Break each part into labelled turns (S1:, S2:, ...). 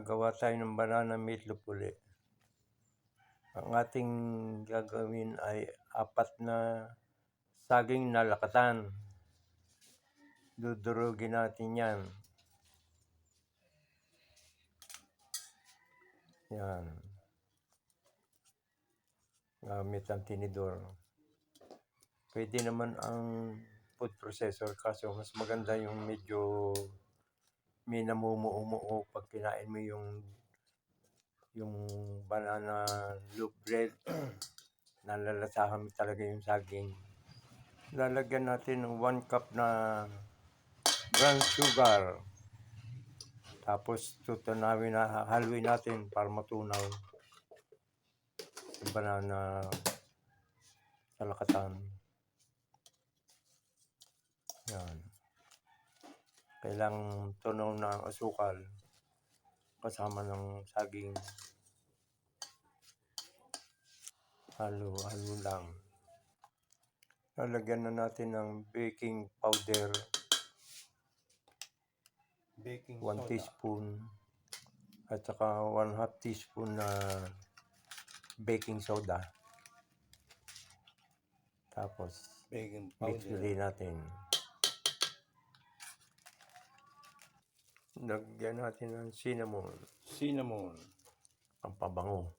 S1: gagawa tayo ng banana meatloaf uli. Ang ating gagawin ay 4 na saging na lakatan. Dudurugin natin yan. Yan. Gamit ang tinidor. Pwede naman ang food processor kaso mas maganda yung medyo may namumuo pag kinain mo yung banana loaf bread. Nalalasahan talaga yung saging. Lalagyan natin ng 1 cup na brown sugar. Tapos tutunawin na haluin natin para matunaw yung banana sa lakatan. Yan. Kailangang tunaw na ang asukal kasama ng saging. Halo lang. Lalagyan na natin ng baking powder. 1 teaspoon at saka 1/2 teaspoon na baking soda. Tapos baking powder. Mix ulit natin. Lagyan natin ng cinnamon. Ang pabango.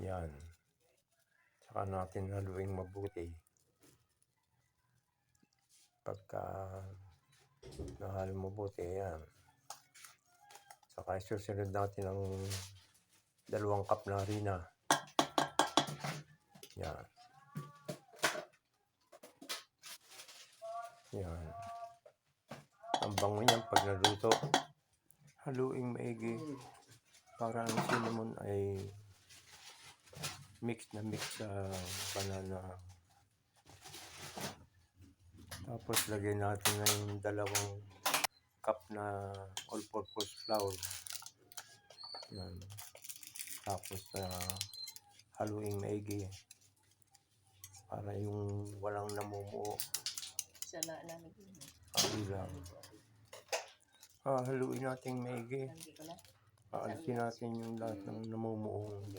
S1: Yan. Saka natin haluin mabuti. Pagka nahalo mabuti, yan. Saka susunod natin ang 2 cup na harina. Yan. Yan. Ang bango niyan pag naluto. Haluing maigi para ang cinnamon ay mix sa banana. Tapos lagyan natin ng 2 cup na all-purpose flour. Yan. Tapos haluing maigi para yung walang namumuo.
S2: Sala namin.
S1: Haluin natin maigi. Aalisin natin yung lahat ng namumuong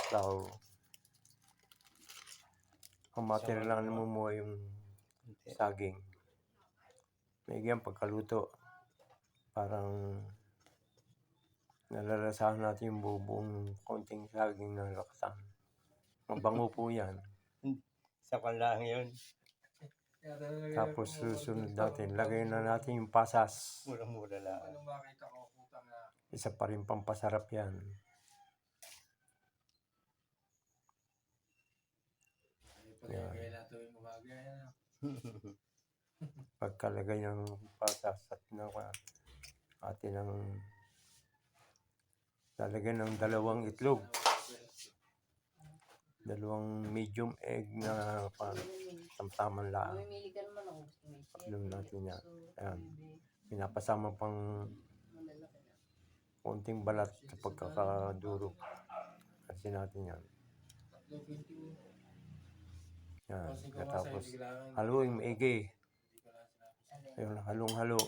S1: flour. Ang material lang namumuo yung saging. Maigi ang pagkaluto. Parang nalalasahan natin yung buong konting saging na lakatan. Mabango po yan.
S3: Sa lang yun.
S1: Tapos susunod natin, lagyan na natin yung pasas.
S3: Mura-mura lang.
S1: Isa pa rin pampasarap yan. Yan. Pagkalagay ng pasas at atin ng lalagyan ng 2 itlog. 2 medium egg na tamtaman lang. Alam natin yan. Ayan. Pinapasama pang konting balat sa pagkakadurog. Kasi natin yan. Yan. Tapos haluin maigi. Ayun, halong-halo.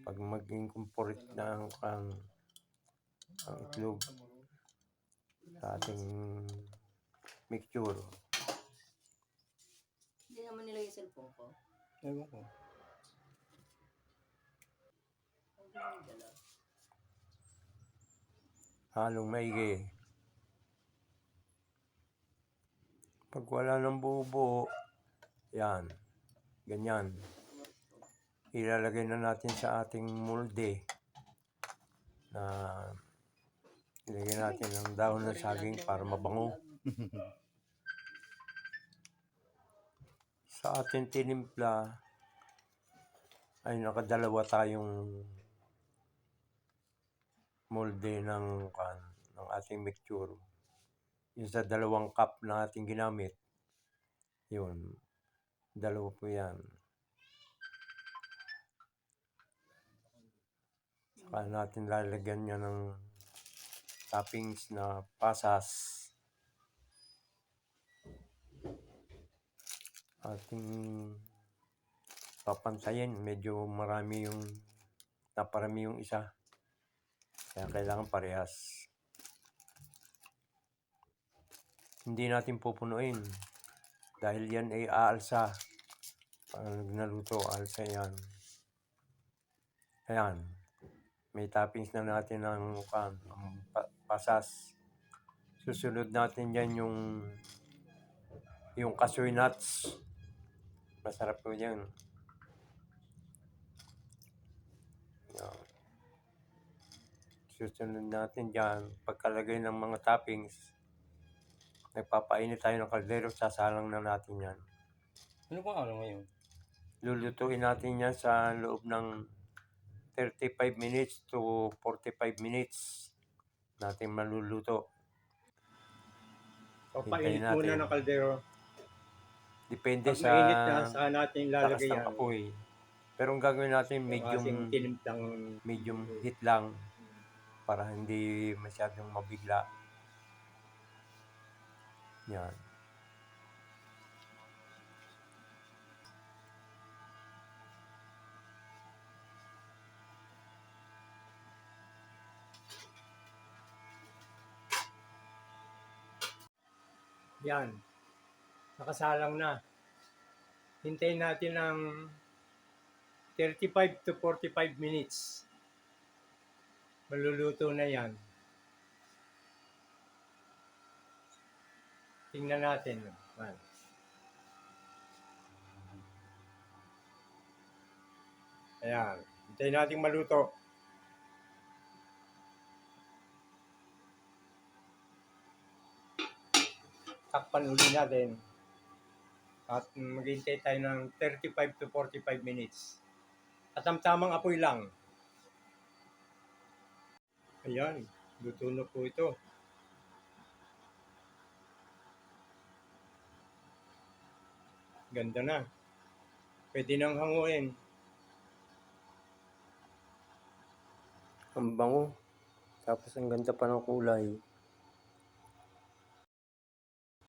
S1: Pag maging kumpurit na ang itlog sa ating mixture.
S2: Hindi naman nila yung cellphone ko.
S3: Ewan ko.
S1: Halong maigi. Pag wala ng buo-buo, yan. Ganyan. Ilalagay na natin sa ating molde na ilagay natin ang dahon ng saging para mabango. Sa ating tinimpla ay nakadalawa tayong molde ng ating mixture. Yung sa 2 cup na ating ginamit, yun, 2 po yan. Saka natin lalagyan niya ng toppings na pasas. Ating papantayin. Medyo marami yung naparami yung isa. Kaya kailangan parehas. Hindi natin pupunuin dahil yan ay aalsa. Pag naluto, alsa yan. Ayan. May toppings na natin ng pasas. Susunod natin yan yung cashew nuts. Masarap po yan. Yan. Susunod natin dyan, pagkalagay ng mga toppings, nagpapainit tayo ng kaldero, sasalang na natin yan.
S3: Ano bang araw ngayon?
S1: Lulutuin natin yan sa loob ng 35 minutes to 45 minutes natin maluluto.
S3: Papainit
S1: Hintayin
S3: muna
S1: natin.
S3: ng kaldero.
S1: Depende
S3: Pag
S1: sa
S3: mainit na, saka natin
S1: lakas
S3: lalagay
S1: ng
S3: yan.
S1: apoy. Pero ang gagawin natin,
S3: Yung kasing tinimplang
S1: medium heat lang para hindi masyadong mabigla. Yan.
S3: Yan. Nakasalang na. Hintayin natin ng 35 to 45 minutes. Maluluto na yan. Tingnan natin. Yan. Ayan. Hintayin natin maluto. Takpan uli natin. At maghintay tayo ng 35 to 45 minutes. At ang tamang apoy lang. Ayan. Luto na po ito. Ganda na. Pwede nang hanguin.
S1: Ang bango. Tapos ang ganda pa ng kulay.